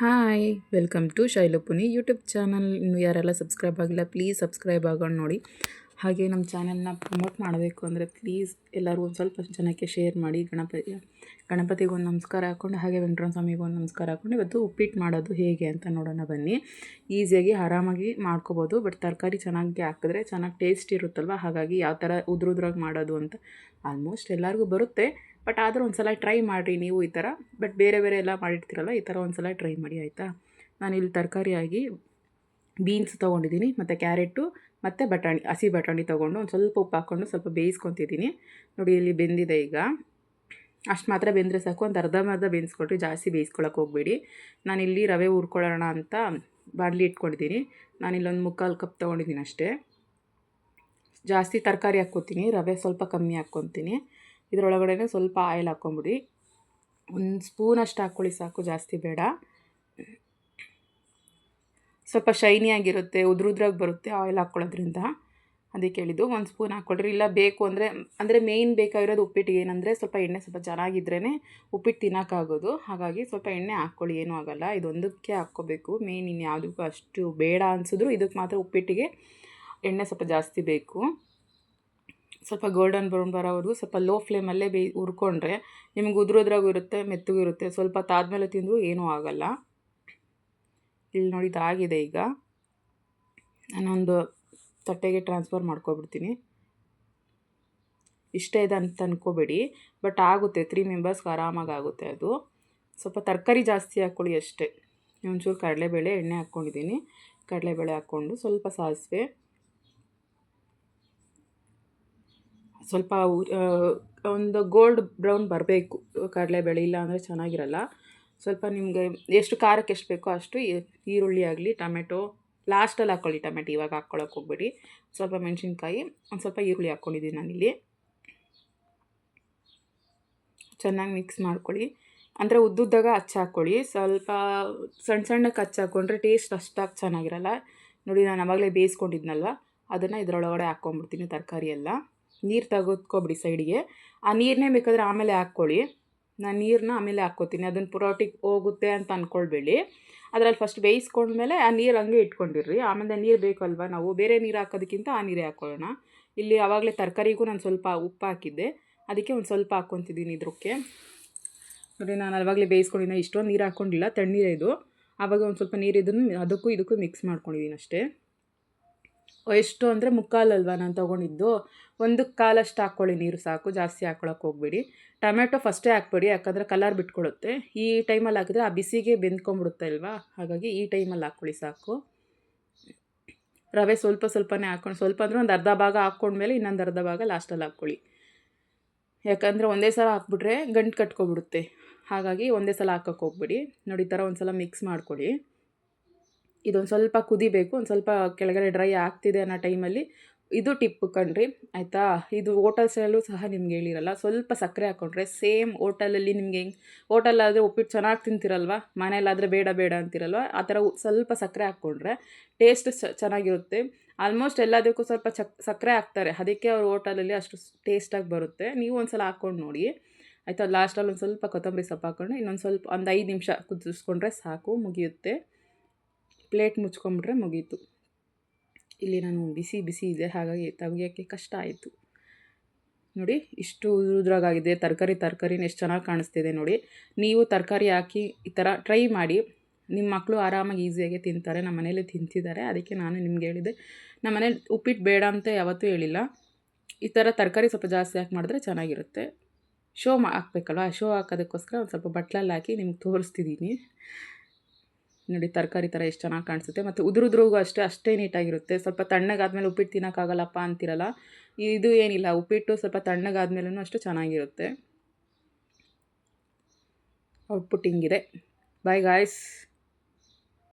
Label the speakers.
Speaker 1: Hi welcome to Shailapuni YouTube channel. ಇನ್ನು ಯಾರೆಲ್ಲ subscribe ಆಗಿಲ್ಲ ಪ್ಲೀಸ್ ಸಬ್ಸ್ಕ್ರೈಬ್ ಆಗೋಣ ನೋಡಿ. ಹಾಗೆ ನಮ್ಮ ಚಾನಲ್ನ ಪ್ರಮೋಟ್ ಮಾಡಬೇಕು ಅಂದರೆ ಪ್ಲೀಸ್ ಎಲ್ಲರೂ ಒಂದು ಸ್ವಲ್ಪ ಜನಕ್ಕೆ ಶೇರ್ ಮಾಡಿ. ಗಣಪತಿಗೆ ಒಂದು ನಮಸ್ಕಾರ ಹಾಕ್ಕೊಂಡು ಹಾಗೆ ವೆಂಕಟರಮಣ ಸ್ವಾಮಿಗೆ ಒಂದು ನಮಸ್ಕಾರ ಹಾಕ್ಕೊಂಡು ಇವತ್ತು ಉಪ್ಪಿಟ್ಟು ಮಾಡೋದು ಹೇಗೆ ಅಂತ ನೋಡೋಣ ಬನ್ನಿ. ಈಸಿಯಾಗಿ ಆರಾಮಾಗಿ ಮಾಡ್ಕೋಬೋದು. ಬಟ್ ತರಕಾರಿ ಚೆನ್ನಾಗಿ ಹಾಕಿದ್ರೆ ಚೆನ್ನಾಗಿ ಟೇಸ್ಟ್ ಇರುತ್ತಲ್ವ, ಹಾಗಾಗಿ ಯಾವ ಥರ ಉದ್ರುದ್ರಾಗಿ ಮಾಡೋದು ಅಂತ ಆಲ್ಮೋಸ್ಟ್ ಎಲ್ಲರಿಗೂ ಬರುತ್ತೆ. ಬಟ್ ಆದರೂ ಒಂದು ಸಲ ಟ್ರೈ ಮಾಡಿರಿ ನೀವು ಈ ಥರ. ಬಟ್ ಬೇರೆ ಎಲ್ಲ ಮಾಡಿರ್ತೀರಲ್ಲ, ಈ ಥರ ಒಂದು ಸಲ ಟ್ರೈ ಮಾಡಿ ಆಯಿತಾ. ನಾನಿಲ್ಲಿ ತರಕಾರಿಯಾಗಿ ಬೀನ್ಸ್ ತೊಗೊಂಡಿದ್ದೀನಿ, ಮತ್ತು ಕ್ಯಾರೆಟು ಮತ್ತು ಬಟಾಣಿ, ಹಸಿ ಬಟಾಣಿ ತೊಗೊಂಡು ಒಂದು ಸ್ವಲ್ಪ ಉಪ್ಪು ಹಾಕ್ಕೊಂಡು ಸ್ವಲ್ಪ ಬೇಯಿಸ್ಕೊತಿದ್ದೀನಿ. ನೋಡಿ ಇಲ್ಲಿ ಬೆಂದಿದೆ. ಈಗ ಅಷ್ಟು ಮಾತ್ರ ಬೆಂದರೆ ಸಾಕು. ಒಂದು ಅರ್ಧ ಬೇಯಿಸ್ಕೊಟ್ರಿ, ಜಾಸ್ತಿ ಬೇಯಿಸ್ಕೊಳಕ್ಕೆ ಹೋಗಬೇಡಿ. ನಾನಿಲ್ಲಿ ರವೆ ಹುರ್ಕೊಳ್ಳೋಣ ಅಂತ ಬಾಣಲಿ ಇಟ್ಕೊಂಡಿದ್ದೀನಿ. ನಾನಿಲ್ಲೊಂದು 3/4 ಕಪ್ ತೊಗೊಂಡಿದ್ದೀನಿ ಅಷ್ಟೇ. ಜಾಸ್ತಿ ತರಕಾರಿ ಹಾಕ್ಕೊತೀನಿ, ರವೆ ಸ್ವಲ್ಪ ಕಮ್ಮಿ ಹಾಕ್ಕೊತೀನಿ. ಇದರೊಳಗಡೆ ಸ್ವಲ್ಪ ಆಯಿಲ್ ಹಾಕ್ಕೊಂಬಿಡಿ. ಒಂದು ಸ್ಪೂನಷ್ಟು ಹಾಕ್ಕೊಳ್ಳಿ ಸಾಕು, ಜಾಸ್ತಿ ಬೇಡ. ಸ್ವಲ್ಪ ಶೈನಿಯಾಗಿರುತ್ತೆ, ಉದ್ರುದ್ರಾಗಿ ಬರುತ್ತೆ ಆಯಿಲ್ ಹಾಕ್ಕೊಳ್ಳೋದ್ರಿಂದ, ಅದಕ್ಕೆ ಹೇಳಿದ್ದು. ಒಂದು ಸ್ಪೂನ್ ಹಾಕ್ಕೊಳ್ರಿ. ಇಲ್ಲ ಬೇಕು ಅಂದರೆ ಮೇಯ್ನ್ ಬೇಕಾಗಿರೋದು ಉಪ್ಪಿಟ್ಟಿಗೆ ಏನಂದರೆ ಸ್ವಲ್ಪ ಎಣ್ಣೆ ಸ್ವಲ್ಪ ಚೆನ್ನಾಗಿದ್ರೇ ಉಪ್ಪಿಟ್ಟು ತಿನ್ನೋಕ್ಕಾಗೋದು. ಹಾಗಾಗಿ ಸ್ವಲ್ಪ ಎಣ್ಣೆ ಹಾಕ್ಕೊಳ್ಳಿ, ಏನೂ ಆಗೋಲ್ಲ. ಇದೊಂದಕ್ಕೆ ಹಾಕ್ಕೋಬೇಕು ಮೇಯ್ನ್, ಇನ್ನು ಯಾವುದಕ್ಕೂ ಅಷ್ಟು ಬೇಡ ಅನಿಸಿದ್ರು ಇದಕ್ಕೆ ಮಾತ್ರ ಉಪ್ಪಿಟ್ಟಿಗೆ ಎಣ್ಣೆ ಸ್ವಲ್ಪ ಜಾಸ್ತಿ ಬೇಕು. ಸ್ವಲ್ಪ ಗೋಲ್ಡನ್ ಬ್ರೌನ್ ಬರೋವರೆಗೂ ಸ್ವಲ್ಪ ಲೋ ಫ್ಲೇಮಲ್ಲೇ ಹುರ್ಕೊಂಡ್ರೆ ನಿಮ್ಗೆ ಉದ್ರುದ್ರಾಗೂ ಇರುತ್ತೆ, ಮೆತ್ತಗೂ ಇರುತ್ತೆ. ಸ್ವಲ್ಪ ತಾದ್ಮೇಲೆ ತಿಂದರೂ ಏನೂ ಆಗೋಲ್ಲ. ಇಲ್ಲಿ ನೋಡಿ ಇದಾಗಿದೆ. ಈಗ ನಾನೊಂದು ತಟ್ಟೆಗೆ ಟ್ರಾನ್ಸ್ಫರ್ ಮಾಡ್ಕೊಬಿಡ್ತೀನಿ. ಇಷ್ಟೇ ಇದೆ ಅಂತ ಅಂದ್ಕೋಬೇಡಿ, ಬಟ್ ಆಗುತ್ತೆ. 3 ಮೆಂಬರ್ಸ್ಗೆ ಆರಾಮಾಗಿ ಆಗುತ್ತೆ ಅದು. ಸ್ವಲ್ಪ ತರಕಾರಿ ಜಾಸ್ತಿ ಹಾಕ್ಕೊಳ್ಳಿ ಅಷ್ಟೇ. ಒಂಚೂರು ಕಡಲೆಬೇಳೆ ಎಣ್ಣೆ ಹಾಕ್ಕೊಂಡಿದ್ದೀನಿ. ಕಡಲೆಬೇಳೆ ಹಾಕ್ಕೊಂಡು ಸ್ವಲ್ಪ ಸಾಸಿವೆ, ಸ್ವಲ್ಪ ಒಂದು ಗೋಲ್ಡ್ ಬ್ರೌನ್ ಬರಬೇಕು ಕಡಲೆಬೇಳೆ, ಇಲ್ಲ ಅಂದರೆ ಚೆನ್ನಾಗಿರಲ್ಲ. ಸ್ವಲ್ಪ ನಿಮಗೆ ಎಷ್ಟು ಖಾರಕ್ಕೆ ಎಷ್ಟು ಬೇಕೋ ಅಷ್ಟು ಈರುಳ್ಳಿ ಆಗಲಿ ಟೊಮೆಟೊ ಲಾಸ್ಟಲ್ಲಿ ಹಾಕ್ಕೊಳ್ಳಿ. ಟೊಮೆಟೊ ಇವಾಗ ಹಾಕ್ಕೊಳ್ಳೋಕೆ ಹೋಗ್ಬೇಡಿ. ಸ್ವಲ್ಪ ಮೆಣಸಿನ್ಕಾಯಿ, ಒಂದು ಸ್ವಲ್ಪ ಈರುಳ್ಳಿ ಹಾಕ್ಕೊಂಡಿದ್ದೀನಿ ನಾನಿಲ್ಲಿ. ಚೆನ್ನಾಗಿ ಮಿಕ್ಸ್ ಮಾಡ್ಕೊಳ್ಳಿ. ಅಂದರೆ ಉದ್ದುದ್ದಾಗ ಹಾಕ್ಕೊಳ್ಳಿ. ಸ್ವಲ್ಪ ಸಣ್ಣಕ್ಕೆ ಹಾಕ್ಕೊಂಡ್ರೆ ಟೇಸ್ಟ್ ಅಷ್ಟಾಗಿ ಚೆನ್ನಾಗಿರಲ್ಲ. ನೋಡಿ ನಾನು ಆವಾಗಲೇ ಬೇಯಿಸ್ಕೊಂಡಿದ್ನಲ್ವ, ಅದನ್ನು ಇದರೊಳಗಡೆ ಹಾಕ್ಕೊಂಬಿಡ್ತೀನಿ. ತರಕಾರಿ ಎಲ್ಲ ನೀರು ತೆಗೆದ್ಕೊಬಿಡಿ ಸೈಡಿಗೆ. ಆ ನೀರನ್ನೇ ಬೇಕಾದರೆ ಆಮೇಲೆ ಹಾಕ್ಕೊಳ್ಳಿ. ನಾನು ನೀರನ್ನ ಆಮೇಲೆ ಹಾಕ್ಕೋತೀನಿ, ಅದನ್ನು ಪುರೋಟಿಗೆ ಹೋಗುತ್ತೆ ಅಂತ ಅಂದ್ಕೊಳ್ಬೇಡಿ. ಅದರಲ್ಲಿ ಫಸ್ಟ್ ಬೇಯಿಸ್ಕೊಂಡ್ಮೇಲೆ ಆ ನೀರು ಹಂಗೆ ಇಟ್ಕೊಂಡಿರ್ರಿ. ಆಮೇಲೆ ನೀರು ಬೇಕಲ್ವ, ನಾವು ಬೇರೆ ನೀರು ಹಾಕೋದಕ್ಕಿಂತ ಆ ನೀರೇ ಹಾಕ್ಕೊಳ್ಳೋಣ. ಇಲ್ಲಿ ಆವಾಗಲೇ ತರಕಾರಿಗೂ ನಾನು ಸ್ವಲ್ಪ ಉಪ್ಪು ಹಾಕಿದ್ದೆ, ಅದಕ್ಕೆ ಒಂದು ಸ್ವಲ್ಪ ಹಾಕ್ಕೊತಿದ್ದೀನಿ ಇದಕ್ಕೆ. ನೋಡಿ ನಾನು ಆವಾಗಲೇ ಬೇಯಿಸ್ಕೊಂಡಿದ್ದೀನಿ, ಇಷ್ಟೊಂದು ನೀರು ಹಾಕ್ಕೊಂಡಿಲ್ಲ, ತಣ್ಣೀರೇ ಇದು. ಆವಾಗ ಒಂದು ಸ್ವಲ್ಪ ನೀರಿದ್ದನ್ನು ಅದಕ್ಕೂ ಇದಕ್ಕೂ ಮಿಕ್ಸ್ ಮಾಡ್ಕೊಂಡಿದ್ದೀನಿ ಅಷ್ಟೇ. ಎಷ್ಟು ಅಂದರೆ 3/4 ಅಲ್ವಾ ನಾನು ತೊಗೊಂಡಿದ್ದು, 1/4 ಅಷ್ಟು ಹಾಕ್ಕೊಳ್ಳಿ ನೀರು ಸಾಕು, ಜಾಸ್ತಿ ಹಾಕ್ಕೊಳಕ್ಕೆ ಹೋಗಬೇಡಿ. ಟೊಮೆಟೊ ಫಸ್ಟೇ ಹಾಕ್ಬೇಡಿ, ಯಾಕಂದರೆ ಕಲರ್ ಬಿಟ್ಕೊಳ್ಳುತ್ತೆ. ಈ ಟೈಮಲ್ಲಿ ಹಾಕಿದ್ರೆ ಆ ಬಿಸಿಗೆ ಬೆಂದ್ಕೊಂಡ್ಬಿಡುತ್ತೆ ಅಲ್ವಾ, ಹಾಗಾಗಿ ಈ ಟೈಮಲ್ಲಿ ಹಾಕ್ಕೊಳ್ಳಿ ಸಾಕು. ರವೆ ಸ್ವಲ್ಪನೇ ಹಾಕ್ಕೊಂಡು, ಸ್ವಲ್ಪ ಅಂದರೆ ಒಂದು ಅರ್ಧ ಭಾಗ ಹಾಕ್ಕೊಂಡ್ಮೇಲೆ ಇನ್ನೊಂದು ಅರ್ಧ ಭಾಗ ಲಾಸ್ಟಲ್ಲಿ ಹಾಕ್ಕೊಳ್ಳಿ. ಯಾಕಂದರೆ ಒಂದೇ ಸಲ ಹಾಕ್ಬಿಟ್ರೆ ಗಂಟು ಕಟ್ಕೊಬಿಡುತ್ತೆ, ಹಾಗಾಗಿ ಒಂದೇ ಸಲ ಹಾಕೋಕ್ಕೆ ಹೋಗ್ಬೇಡಿ. ನೋಡಿ ಈ ಥರ ಒಂದು ಸಲ ಮಿಕ್ಸ್ ಮಾಡ್ಕೊಳ್ಳಿ. ಇದೊಂದು ಸ್ವಲ್ಪ ಕುದಿಬೇಕು, ಒಂದು ಸ್ವಲ್ಪ ಕೆಳಗಡೆ ಡ್ರೈ ಆಗ್ತಿದೆ ಅನ್ನೋ ಟೈಮಲ್ಲಿ ಇದು ಟಿಪ್ಪು ಕಣ್ರಿ ಆಯಿತಾ. ಇದು ಹೋಟೆಲ್ ಸ್ಟೈಲಲ್ಲೂ ಸಹ ನಿಮ್ಗೆ ಹೇಳಿರಲ್ಲ, ಸ್ವಲ್ಪ ಸಕ್ಕರೆ ಹಾಕ್ಕೊಂಡ್ರೆ ಸೇಮ್ ಹೋಟೆಲಲ್ಲಿ ನಿಮಗೆ ಹೋಟೆಲಾದರೆ ಉಪ್ಪಿಟ್ಟು ಚೆನ್ನಾಗಿ ತಿಂತಿರಲ್ವ, ಮನೇಲಾದರೆ ಬೇಡ ಅಂತಿರಲ್ವ, ಆ ಥರ ಸ್ವಲ್ಪ ಸಕ್ಕರೆ ಹಾಕ್ಕೊಂಡ್ರೆ ಟೇಸ್ಟ್ ಚೆನ್ನಾಗಿರುತ್ತೆ. ಆಲ್ಮೋಸ್ಟ್ ಎಲ್ಲದಕ್ಕೂ ಸ್ವಲ್ಪ ಸಕ್ಕರೆ ಹಾಕ್ತಾರೆ, ಅದಕ್ಕೆ ಅವ್ರು ಹೋಟೆಲಲ್ಲಿ ಅಷ್ಟು ಟೇಸ್ಟಾಗಿ ಬರುತ್ತೆ. ನೀವು ಒಂದು ಸಲ ಹಾಕ್ಕೊಂಡು ನೋಡಿ ಆಯಿತಾ. ಲಾಸ್ಟಲ್ಲಿ ಒಂದು ಸ್ವಲ್ಪ ಕೊತ್ತಂಬರಿ ಸೊಪ್ಪು ಹಾಕ್ಕೊಂಡು ಇನ್ನೊಂದು ಸ್ವಲ್ಪ ಒಂದು 5 ನಿಮಿಷ ಕುದಿಸ್ಕೊಂಡ್ರೆ ಸಾಕು, ಮುಗಿಯುತ್ತೆ. ಪ್ಲೇಟ್ ಮುಚ್ಕೊಂಡ್ಬಿಟ್ರೆ ಮುಗೀತು. ಇಲ್ಲಿ ನಾನು ಬಿಸಿ ಇದೆ, ಹಾಗಾಗಿ ತೆಗಿಯೋಕ್ಕೆ ಕಷ್ಟ ಆಯಿತು. ನೋಡಿ ಇಷ್ಟು ಉದ್ರಾಗಿದೆ. ತರಕಾರಿನ ಎಷ್ಟು ಚೆನ್ನಾಗಿ ಕಾಣಿಸ್ತಿದೆ ನೋಡಿ. ನೀವು ತರಕಾರಿ ಹಾಕಿ ಈ ಥರ ಟ್ರೈ ಮಾಡಿ, ನಿಮ್ಮ ಮಕ್ಕಳು ಆರಾಮಾಗಿ ಈಸಿಯಾಗಿ ತಿಂತಾರೆ. ನಮ್ಮ ಮನೇಲಿ ತಿಂತಿದ್ದಾರೆ, ಅದಕ್ಕೆ ನಾನು ನಿಮ್ಗೆ ಹೇಳಿದೆ. ನಮ್ಮ ಮನೇಲಿ ಉಪ್ಪಿಟ್ಟು ಬೇಡ ಅಂತ ಯಾವತ್ತೂ ಹೇಳಿಲ್ಲ. ಈ ಥರ ತರಕಾರಿ ಸ್ವಲ್ಪ ಜಾಸ್ತಿ ಹಾಕಿ ಮಾಡಿದ್ರೆ ಚೆನ್ನಾಗಿರುತ್ತೆ. ಶೋ ಹಾಕ್ಬೇಕಲ್ವ, ಶೋ ಹಾಕೋದಕ್ಕೋಸ್ಕರ ಒಂದು ಸ್ವಲ್ಪ ಬಟ್ಲಲ್ಲಿ ಹಾಕಿ ನಿಮ್ಗೆ ತೋರಿಸ್ತಿದ್ದೀನಿ. ನೋಡಿ ತರಕಾರಿ ಥರ ಎಷ್ಟು ಚೆನ್ನಾಗಿ ಕಾಣಿಸುತ್ತೆ, ಮತ್ತು ಉದ್ರುದ್ರಿಗೂ ಅಷ್ಟೇ ನೀಟಾಗಿರುತ್ತೆ. ಸ್ವಲ್ಪ ತಣ್ಣಗಾದ್ಮೇಲೆ ಉಪ್ಪಿಟ್ಟು ತಿನ್ನೋಕ್ಕಾಗಲ್ಲಪ್ಪ ಅಂತಿರಲ್ಲ, ಇದು ಏನಿಲ್ಲ, ಉಪ್ಪಿಟ್ಟು ಸ್ವಲ್ಪ ತಣ್ಣಗಾದ್ಮೇಲೂ ಅಷ್ಟು ಚೆನ್ನಾಗಿರುತ್ತೆ. ಔಟ್ಪುಟ್ ಹಿಂಗಿದೆ. Bye guys.